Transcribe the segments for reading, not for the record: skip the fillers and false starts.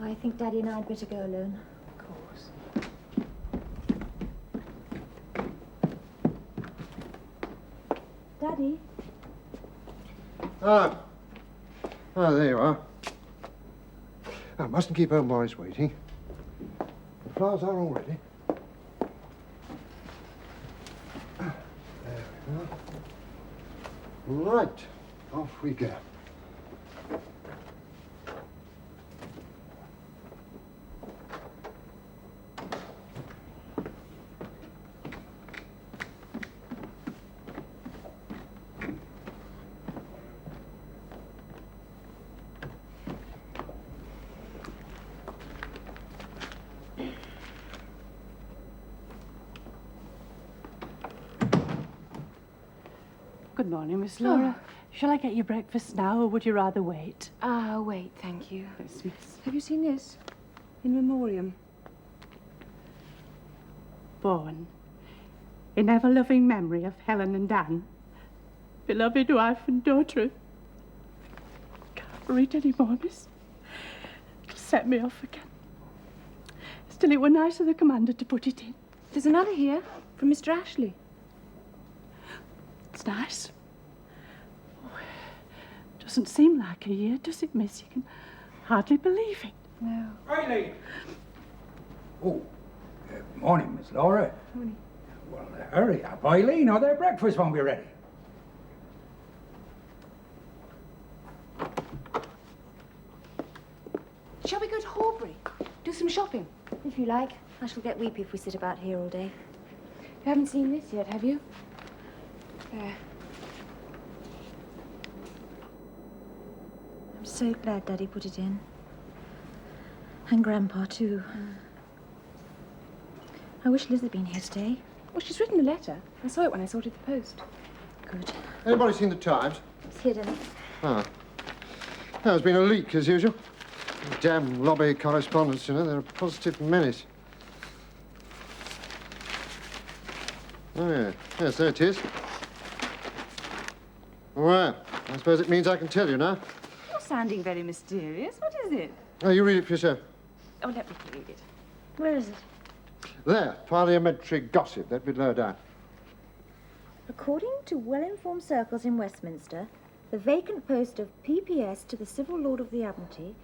I think Daddy and I'd better go alone. Of course. Daddy? Ah, there you are. I mustn't keep old Morris waiting. The flowers are all ready. There we are. Right, off we go. Good morning, Miss Laura. Oh. Shall I get you breakfast now, or would you rather wait? Wait, thank you. Yes, miss. Have you seen this? In memoriam. Born in ever-loving memory of Helen and Dan, beloved wife and daughter. Can't read any more, miss. It'll set me off again. Still, it were nice of the commander to put it in. There's another here, from Mr. Ashley. It's nice. Oh, doesn't seem like a year, does it, miss? You can hardly believe it. No. Riley! Oh, morning, Miss Laura. Morning. Well, hurry up, Eileen, or their breakfast won't be ready. Shall we go to Horbury? Do some shopping? If you like. I shall get weepy if we sit about here all day. You haven't seen this yet, have you? There. I'm so glad Daddy put it in. And Grandpa, too. I wish Liz had been here today. Well, she's written a letter. I saw it when I sorted the post. Good. Anybody seen the Times? It's hidden. Ah. There's been a leak, as usual. Damn lobby correspondents, you know, they're a positive menace. Oh, yeah. Yes, there it is. Well, I suppose it means I can tell you now. You're sounding very mysterious. What is it? Oh, you read it for yourself. Oh, let me read it. Where is it? There, parliamentary gossip, that bit low down. According to well-informed circles in Westminster, the vacant post of PPS to the Civil Lord of the Admiralty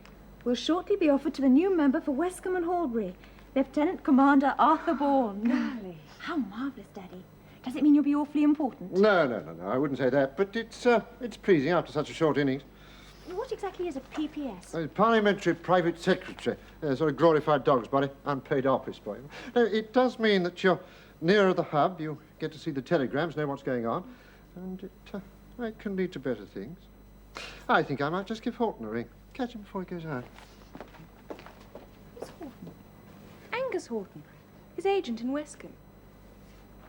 will shortly be offered to the new member for Westcombe and Horbury, Lieutenant Commander Arthur Bourne. Golly. How marvellous, Daddy. Does it mean you'll be awfully important? No, I wouldn't say that, but it's pleasing after such a short innings. What exactly is a PPS? Parliamentary Private Secretary. Sort of glorified dog's body, unpaid office boy. No, it does mean that you're nearer the hub, you get to see the telegrams, know what's going on, and it can lead to better things. I think I might just give Horton a ring. Catch him before he goes out. Who's Horton? Angus Horton, his agent in Westcombe.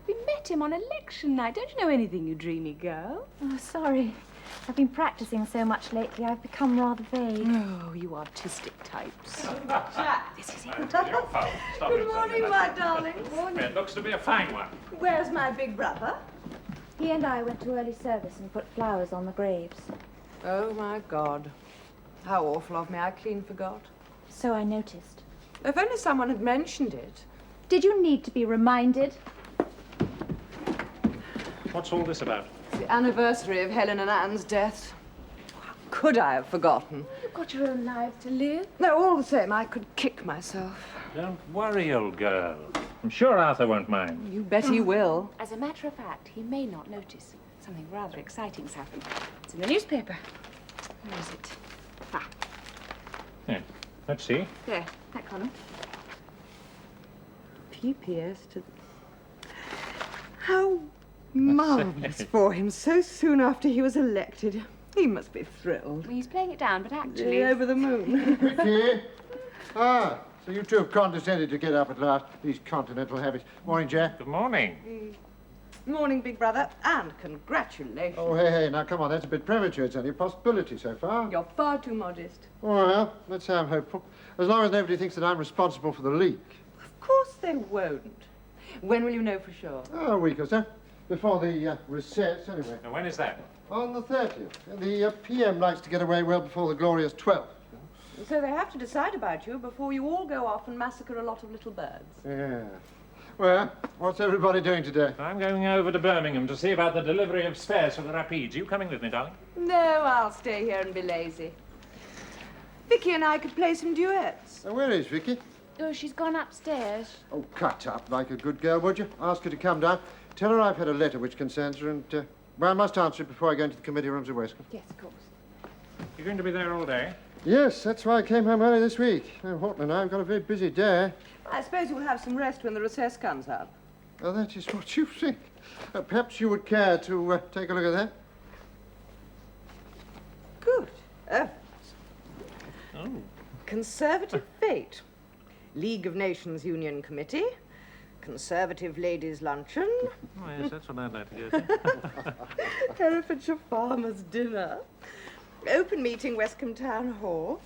We met him on election night. Don't you know anything, you dreamy girl? Oh, sorry. I've been practicing so much lately, I've become rather vague. Oh, you artistic types. This is it. Good morning, my darling. It looks to be a fine one. Where's my big brother? He and I went to early service and put flowers on the graves. Oh, my God. How awful of me. I clean forgot. So I noticed. If only someone had mentioned it. Did you need to be reminded? What's all this about? It's the anniversary of Helen and Anne's death. How could I have forgotten? You've got your own lives to live. No, all the same, I could kick myself. Don't worry, old girl. I'm sure Arthur won't mind. You bet he will. As a matter of fact, he may not notice. Something rather exciting's happened. It's in the newspaper. Where is it? Ah, Yeah. Let's see. there, that column. PPS to... How marvellous for him so soon after he was elected. He must be thrilled. Well, he's playing it down, but actually... Over the moon. Vicki? Ah, so you two have condescended to get up at last. These continental habits. Morning, Jack. Good morning. Morning, big brother, and congratulations. Oh, hey, now come on, that's a bit premature. It's only a possibility so far. You're far too modest. Well, let's say I'm hopeful. As long as nobody thinks that I'm responsible for the leak. Of course they won't. When will you know for sure? Oh, a week or so. Before the recess, anyway. And when is that? On the 30th. And the PM likes to get away well before the glorious 12th. So they have to decide about you before you all go off and massacre a lot of little birds. Yeah. Well, what's everybody doing today? I'm going over to Birmingham to see about the delivery of spares for the Rapides. Are you coming with me, darling? No, I'll stay here and be lazy. Vicki and I could play some duets. Now, where is Vicki? Oh, she's gone upstairs. Oh, cut up like a good girl, would you? Ask her to come down. Tell her I've had a letter which concerns her and, well, I must answer it before I go into the committee rooms at Westcombe. Yes, of course. You're going to be there all day? Yes, that's why I came home early this week. Horton and I have got a very busy day. I suppose you'll have some rest when the recess comes up. Oh, that is what you think. Perhaps you would care to take a look at that? Good. Oh. Oh. Conservative fate. League of Nations Union Committee. Conservative Ladies' Luncheon. Oh, yes, that's what I'd like to go to. Herefordshire Farmers' Dinner. Open meeting, Westcombe Town Hall.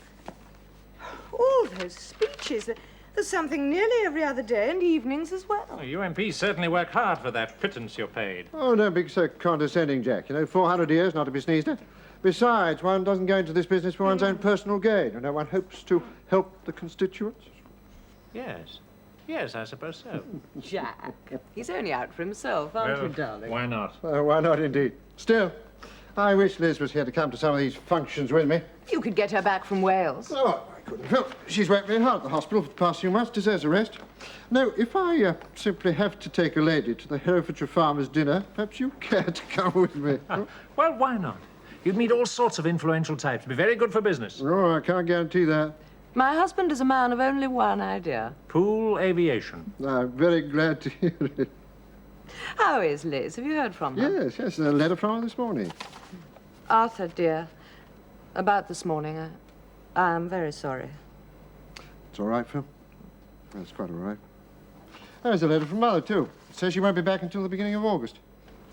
All those speeches. There's something nearly every other day and evenings as well. Oh, you MPs certainly work hard for that pittance you're paid. Oh, don't be so condescending, Jack. You know, 400 years not to be sneezed at. Besides, one doesn't go into this business for one's own personal gain. You know, one hopes to help the constituents. Yes. Yes, I suppose so. Jack. He's only out for himself, aren't you, darling? Why not? Why not, indeed? Still, I wish Liz was here to come to some of these functions with me. You could get her back from Wales. Oh, I couldn't help. She's worked very hard at the hospital for the past few months, deserves a rest. No, if I simply have to take a lady to the Herefordshire Farmers' Dinner, perhaps you care to come with me. Well, why not? You'd meet all sorts of influential types. Be very good for business. Oh, I can't guarantee that. My husband is a man of only one idea. Pool aviation. I'm very glad to hear it. How is Liz? Have you heard from her? Yes, a letter from her this morning. Arthur, dear, about this morning, I'm very sorry. It's all right, Phil. That's quite all right. There's a letter from Mother, too. It says she won't be back until the beginning of August.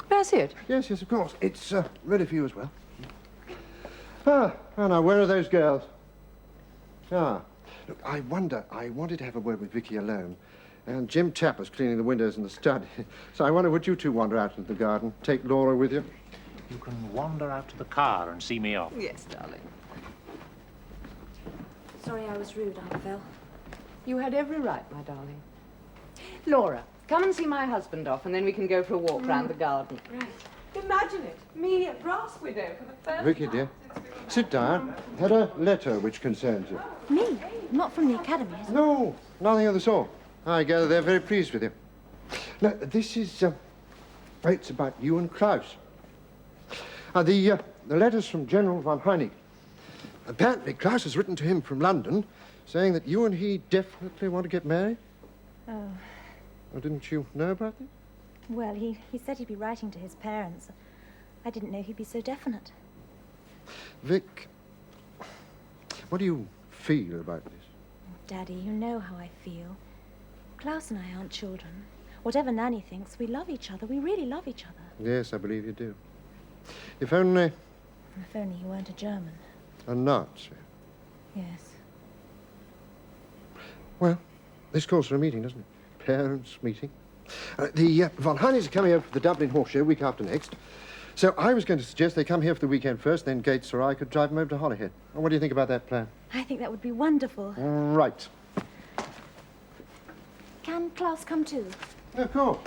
May I see it? Yes, of course. It's ready for you as well. Ah, oh, now, where are those girls? Ah, look, I wanted to have a word with Vicki alone. And Jim Tapper's cleaning the windows in the study. So I wonder, would you two wander out into the garden? Take Laura with you? You can wander out to the car and see me off. Yes, darling. Sorry I was rude, Aunt Phil. You had every right, my darling. Laura, come and see my husband off, and then we can go for a walk round the garden. Right. Imagine it, me a grass widow for the first Vicki, dear, sit down. Had a letter which concerns you. Me? Not from the academy, is it? No, nothing of the sort. I gather they're very pleased with you. Now, this is, it's about you and Klaus. The letter's from General von Heinig. Apparently, Klaus has written to him from London saying that you and he definitely want to get married. Oh. Oh, didn't you know about this? Well, he said he'd be writing to his parents. I didn't know he'd be so definite. Vic, what do you feel about this? Daddy, you know how I feel. Klaus and I aren't children. Whatever Nanny thinks, we love each other. We really love each other. Yes, I believe you do. If only... If only he weren't a German. A Nazi. Yes. Well, this calls for a meeting, doesn't it? Parents' meeting. The von Heinigs are coming over for the Dublin Horse Show week after next. So I was going to suggest they come here for the weekend first, then Gates or I could drive them over to Holyhead. What do you think about that plan? I think that would be wonderful. Right. Can Klaus come too? Of course.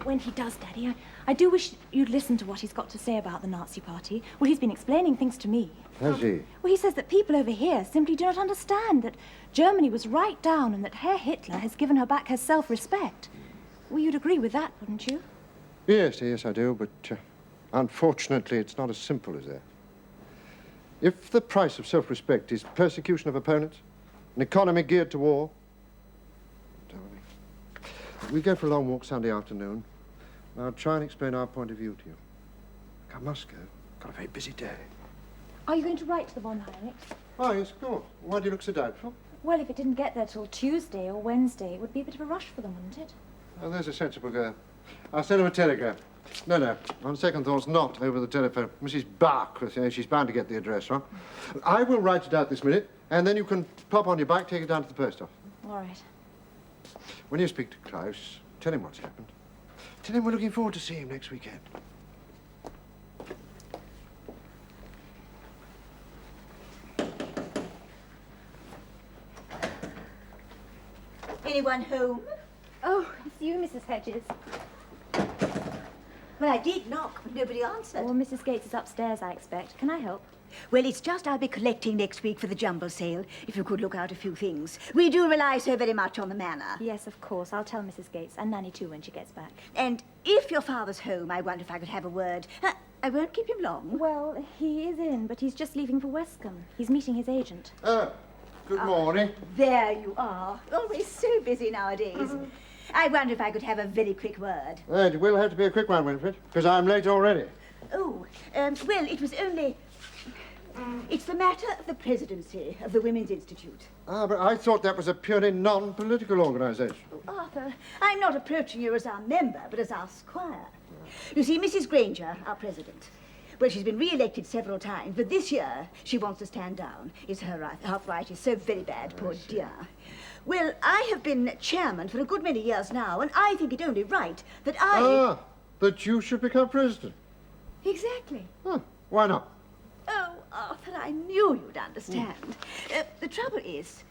When he does, Daddy, I do wish you'd listen to what he's got to say about the Nazi Party. Well, he's been explaining things to me. Has he? Well, he says that people over here simply do not understand that Germany was right down and that Herr Hitler has given her back her self-respect. Well, you'd agree with that, wouldn't you? Yes, I do, but Unfortunately, it's not as simple as that. If the price of self-respect is persecution of opponents, an economy geared to war... Darling, we go for a long walk Sunday afternoon. I'll try and explain our point of view to you. I must go. Got a very busy day. Are you going to write to the von Heinrichs? Oh, yes, of course. Why do you look so doubtful? Well, if it didn't get there till Tuesday or Wednesday, it would be a bit of a rush for them, wouldn't it? Oh, there's a sensible girl. I'll send him a telegram. No. On second thoughts, not over the telephone. Mrs. Bach, she's bound to get the address, huh? I will write it out this minute, and then you can pop on your bike, take it down to the post office. All right. When you speak to Klaus, tell him what's happened. Tell him we're looking forward to seeing him next weekend. Anyone home? Oh, it's you, Mrs. Hedges. Well, I did knock, but nobody answered. Well, Mrs. Gates is upstairs, I expect. Can I help? Well, it's just I'll be collecting next week for the jumble sale, if you could look out a few things. We do rely so very much on the manor. Yes, of course. I'll tell Mrs. Gates, and Nanny too, when she gets back. And if your father's home, I wonder if I could have a word. I won't keep him long. Well, he is in, but he's just leaving for Westcombe. He's meeting his agent. Good morning. There you are. Always so busy nowadays. I wonder if I could have a very quick word. It will have to be a quick one, Winifred, because I'm late already. Oh, well, it was only... It's the matter of the presidency of the Women's Institute. Ah, but I thought that was a purely non-political organisation. Oh, Arthur, I'm not approaching you as our member, but as our squire. You see, Mrs. Granger, our president, well, she's been re-elected several times, but this year she wants to stand down. It's her arthritis so very bad, poor dear. Well, I have been chairman for a good many years now, and I think it only right that I... that you should become president. Exactly. Why not? Oh, Arthur, I knew you'd understand. The trouble is,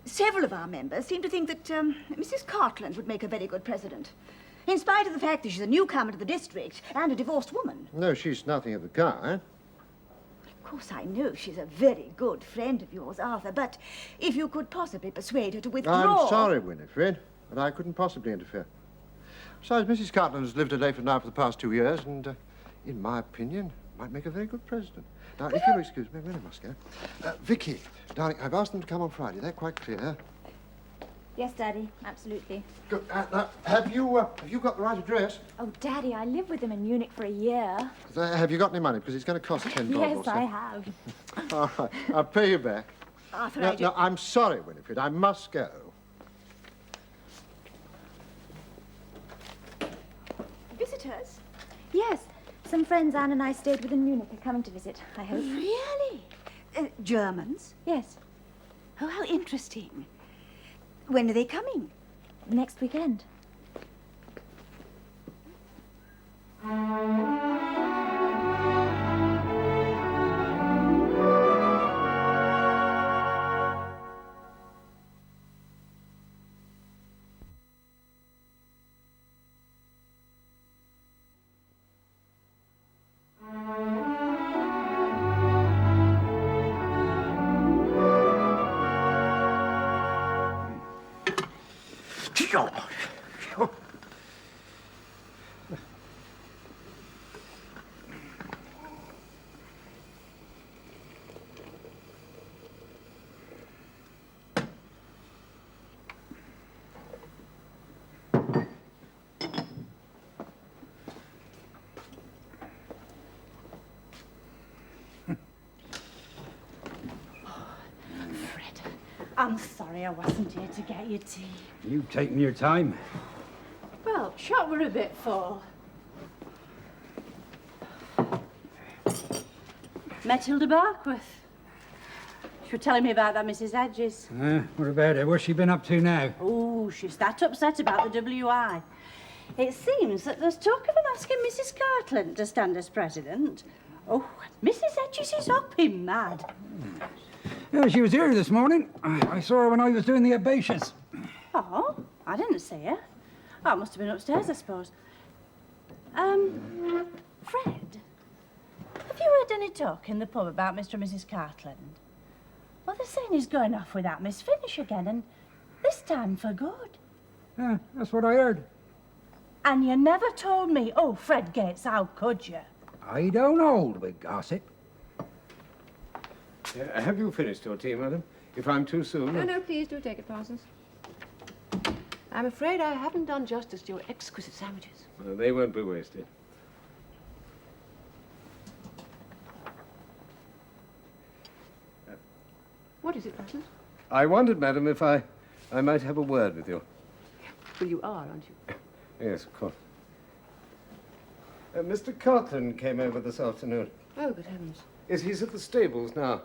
several of our members seem to think that Mrs. Cartland would make a very good president, in spite of the fact that she's a newcomer to the district and a divorced woman. No, she's nothing of the kind. Of course, I know she's a very good friend of yours, Arthur, but if you could possibly persuade her to withdraw... I'm sorry, Winifred, but I couldn't possibly interfere. Besides, Mrs. Cartland has lived at Layford now for the past 2 years, and, in my opinion, might make a very good president. Now, if you'll excuse me, I really must go. Vicki, darling, I've asked them to come on Friday. They're quite clear. Yes, Daddy, absolutely. Good. Now, have you got the right address? Oh, Daddy, I lived with him in Munich for a year. Have you got any money? Because it's going to cost $10 or Yes, so. I have. All right, I'll pay you back. Arthur, No, I'm sorry, Winifred. I must go. Visitors? Yes, some friends Anne and I stayed with in Munich are coming to visit, I hope. Really? Germans? Yes, Oh, how interesting. When are they coming? next weekend. I'm sorry I wasn't here to get you tea. You've taken your time. Well, shot were a bit full. Matilda Barkworth. She was telling me about that Mrs. Hedges. What about her? What's she been up to now? Oh, she's that upset about the WI. It seems that there's talk of them asking Mrs. Cartland to stand as president. Oh, Mrs. Hedges is hopping mad. Yeah, she was here this morning. I saw her when I was doing the herbaceous. Oh, I didn't see her. Oh, it must have been upstairs, I suppose. Fred, have you heard any talk in the pub about Mr. and Mrs. Cartland? Well, they're saying he's going off with that Miss Finnish again, and this time for good. Yeah, that's what I heard. And you never told me. Oh, Fred Gates, how could you? I don't hold with gossip. Have you finished your tea, madam? If I'm too soon... No, please do take it, Parsons. I'm afraid I haven't done justice to your exquisite sandwiches. They won't be wasted. What is it, Parsons? I wondered, madam, if I might have a word with you. Well, you are, aren't you? Yes, of course. Mr. Cartland came over this afternoon. Oh, good heavens. Yes, he's at the stables now,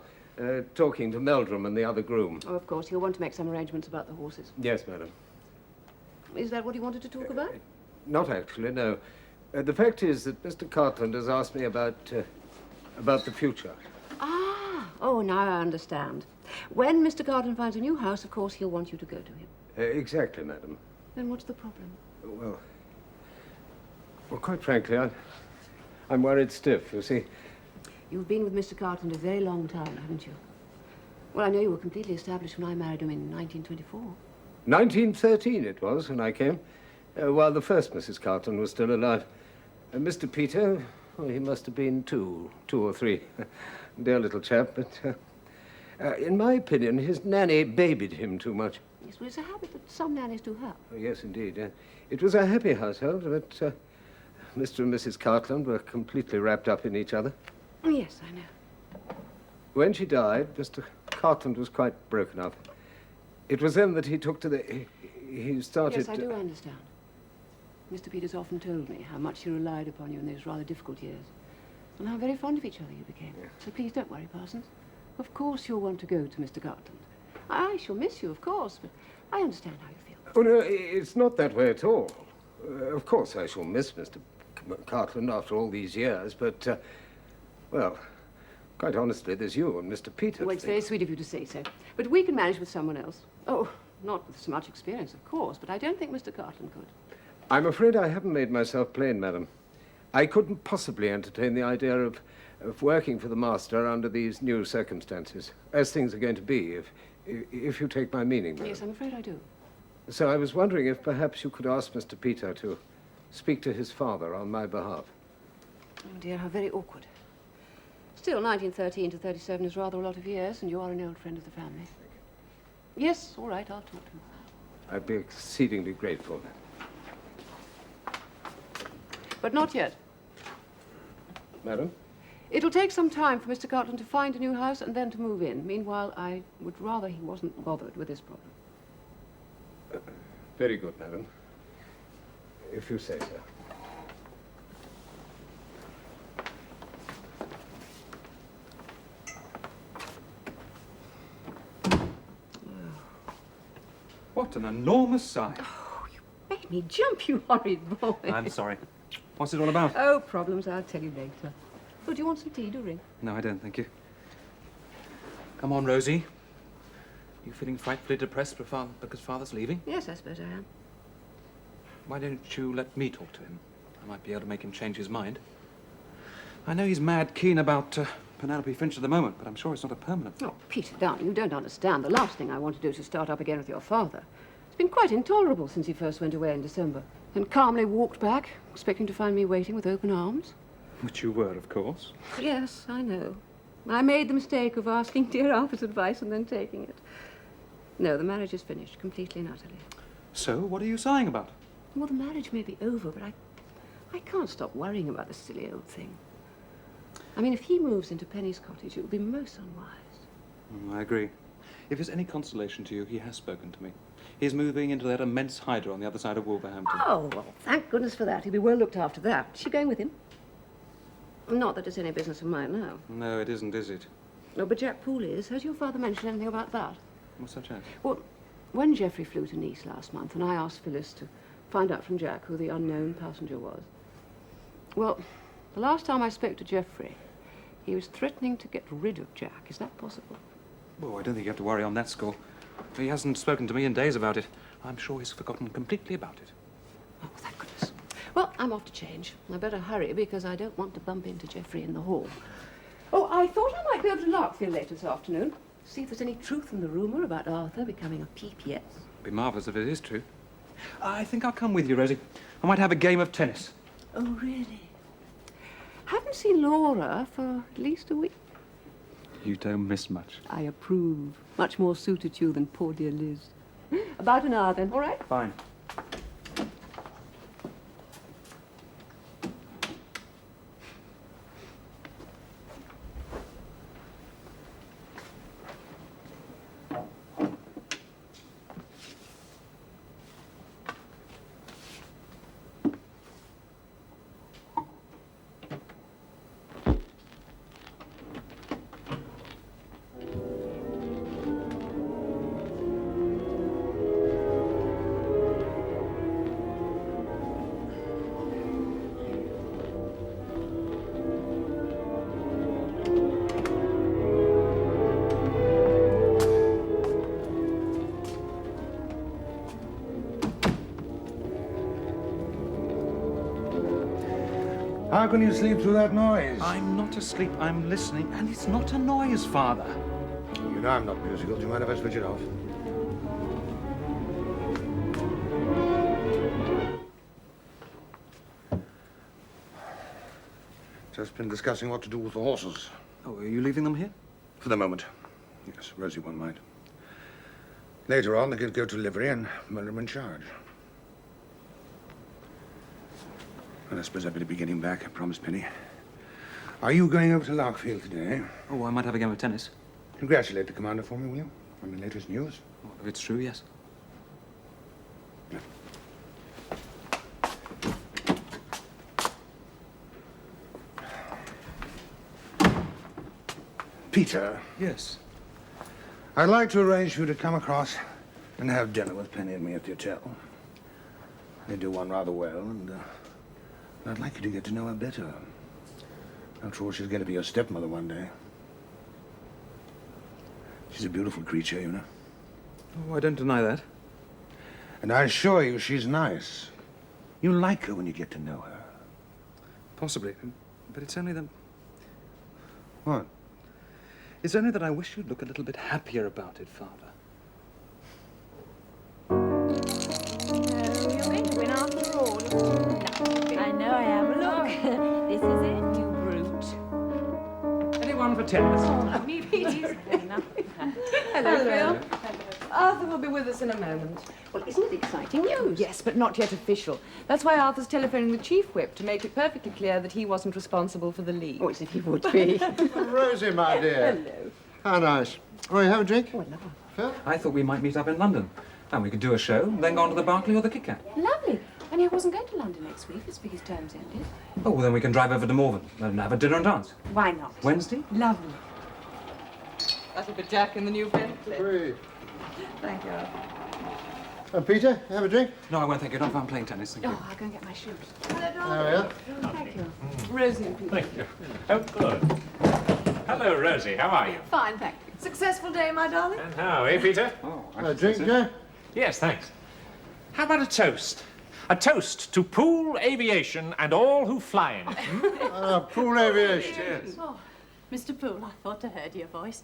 talking to Meldrum and the other groom. Oh, of course. He'll want to make some arrangements about the horses. Yes, madam. Is that what he wanted to talk about? Not actually, no. The fact is that Mr. Cartland has asked me about the future. Ah! Oh, now I understand. When Mr. Cartland finds a new house, of course, he'll want you to go to him. Exactly, madam. Then what's the problem? Well, quite frankly, I'm worried stiff, you see. You've been with Mr. Cartland a very long time, haven't you? Well, I know you were completely established when I married him in 1924. 1913 it was when I came, while the first Mrs. Cartland was still alive. Mr. Peter, well, he must have been two or three. Dear little chap, but in my opinion, his nanny babied him too much. Yes, well, it's a habit that some nannies do have. Oh, yes, indeed. It was a happy household, but Mr. and Mrs. Cartland were completely wrapped up in each other. Yes, I know. When she died, Mr. Cartland was quite broken up. It was then that he took to he started... Yes, I do understand. Mr. Peters often told me how much he relied upon you in those rather difficult years, and how very fond of each other you became. Yeah. So please don't worry, Parsons. Of course you'll want to go to Mr. Cartland. I shall miss you, of course, but I understand how you feel. Oh, no, it's not that way at all. Of course I shall miss Mr. Cartland after all these years, but, well, quite honestly, there's you and Mr. Peters. Well, it's very sweet of you to say so, but we can manage with someone else. Oh, not with so much experience, of course, but I don't think Mr. Cartland could. I'm afraid I haven't made myself plain, madam. I couldn't possibly entertain the idea of working for the master under these new circumstances, as things are going to be, if you take my meaning, madam. Yes, I'm afraid I do. So I was wondering if perhaps you could ask Mr. Peter to speak to his father on my behalf. Oh, dear, how very awkward. Still, 1913 to 37 is rather a lot of years, and you are an old friend of the family. Yes, all right, I'll talk to him. I'd be exceedingly grateful. But not yet. Madam? It'll take some time for Mr. Cartland to find a new house and then to move in. Meanwhile, I would rather he wasn't bothered with this problem. Very good, madam. If you say so. What an enormous size. Oh, you made me jump, you horrid boy. I'm sorry. What's it all about? Oh, problems. I'll tell you later. Oh, do you want some tea? Do ring. No, I don't, thank you. Come on, Rosie. You feeling frightfully depressed because Father's leaving? Yes, I suppose I am. Why don't you let me talk to him? I might be able to make him change his mind. I know he's mad keen about Penelope Finch at the moment, but I'm sure it's not a permanent thing. Oh, Peter, darling, you don't understand. The last thing I want to do is to start up again with your father. It's been quite intolerable since he first went away in December, and calmly walked back, expecting to find me waiting with open arms. Which you were, of course. Yes, I know. I made the mistake of asking dear Arthur's advice and then taking it. No, the marriage is finished, completely and utterly. So, what are you sighing about? Well, the marriage may be over, but I can't stop worrying about this silly old thing. I mean, if he moves into Penny's cottage, it would be most unwise. I agree. If it's any consolation to you, he has spoken to me. He's moving into that immense hydra on the other side of Wolverhampton. Oh, well, thank goodness for that. He'll be well looked after that. Is she going with him? Not that it's any business of mine now. No, it isn't, is it? No, but Jack Poole is. Has your father mentioned anything about that? What's such as? Well, when Geoffrey flew to Nice last month, and I asked Phyllis to find out from Jack who the unknown passenger was. Well, the last time I spoke to Geoffrey, he was threatening to get rid of Jack. Is that possible? Oh, I don't think you have to worry on that score. He hasn't spoken to me in days about it. I'm sure he's forgotten completely about it. Oh, thank goodness. Well, I'm off to change. I better hurry because I don't want to bump into Geoffrey in the hall. Oh, I thought I might be able to Larkfield later this afternoon. See if there's any truth in the rumour about Arthur becoming a PPS. It'd be marvellous if it is true. I think I'll come with you, Rosie. I might have a game of tennis. Oh, really? Haven't seen Laura for at least a week. You don't miss much. I approve. Much more suited to you than poor dear Liz. About an hour, then. All right? Fine. How can you sleep through that noise? I'm not asleep, I'm listening, and it's not a noise, Father. You know I'm not musical. Do you mind if I switch it off? Just been discussing what to do with the horses. Oh, are you leaving them here? For the moment. Yes, Rosie won't mind. Later on, they could go to livery and Miller in charge. Well, I suppose I better be getting back. I promised Penny. Are you going over to Larkfield today? Oh, I might have a game of tennis. Congratulate the commander for me, will you? On the latest news. Oh, if it's true, yes. Peter. Yes. I'd like to arrange for you to come across and have dinner with Penny and me at the hotel. They do one rather well, and I'd like you to get to know her better. After all, she's going to be your stepmother one day. She's a beautiful creature, you know. Oh, I don't deny that. And I assure you, she's nice. You like her when you get to know her. Possibly, but it's only that... What? It's only that I wish you'd look a little bit happier about it, Father. You're going to win after all. I know I am. Look, this is it, you brute. Anyone for tennis? Oh, me, please. Hello, Phil. Arthur will be with us in a moment. Well, isn't it exciting news? Yes, but not yet official. That's why Arthur's telephoning the chief whip to make it perfectly clear that he wasn't responsible for the league. Oh, as if he would be. Rosie, my dear. Hello. How nice. Oh, you have a drink? Oh, no. Phil? I thought we might meet up in London. And we could do a show, then go on to the Berkeley or the Kit Kat. Lovely. Only I wasn't going to London next week. It's because term's ended. Oh, well, then we can drive over to Morven and have a dinner and dance. Why not? Wednesday? Lovely. That'll be Jack in the new Bentley. Great. Thank you. And Peter, have a drink? No, I won't, thank you. Not if I'm playing tennis, thank you. Oh, I'll go and get my shoes. There we are. Thank you. Rosie and Peter. Thank you. Oh, good. Hello, Rosie. How are you? Fine, thank you. Successful day, my darling? And how, eh, Peter? Oh, A drink, Joe? Yes, thanks. How about a toast? A toast to pool aviation and all who fly in it. Pool aviation. Cheers. Oh, Mr. Poole, I thought I heard your voice.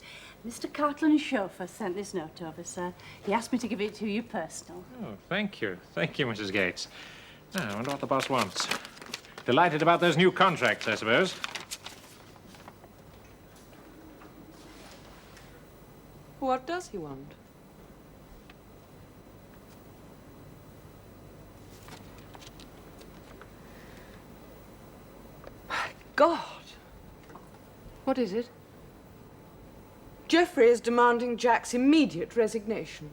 Mr. Cartland's chauffeur sent this note over, sir. He asked me to give it to you personal. Oh, thank you. Thank you, Mrs. Gates. Now, I wonder what the boss wants. Delighted about those new contracts, I suppose. What does he want? My God! What is it? Geoffrey is demanding Jack's immediate resignation.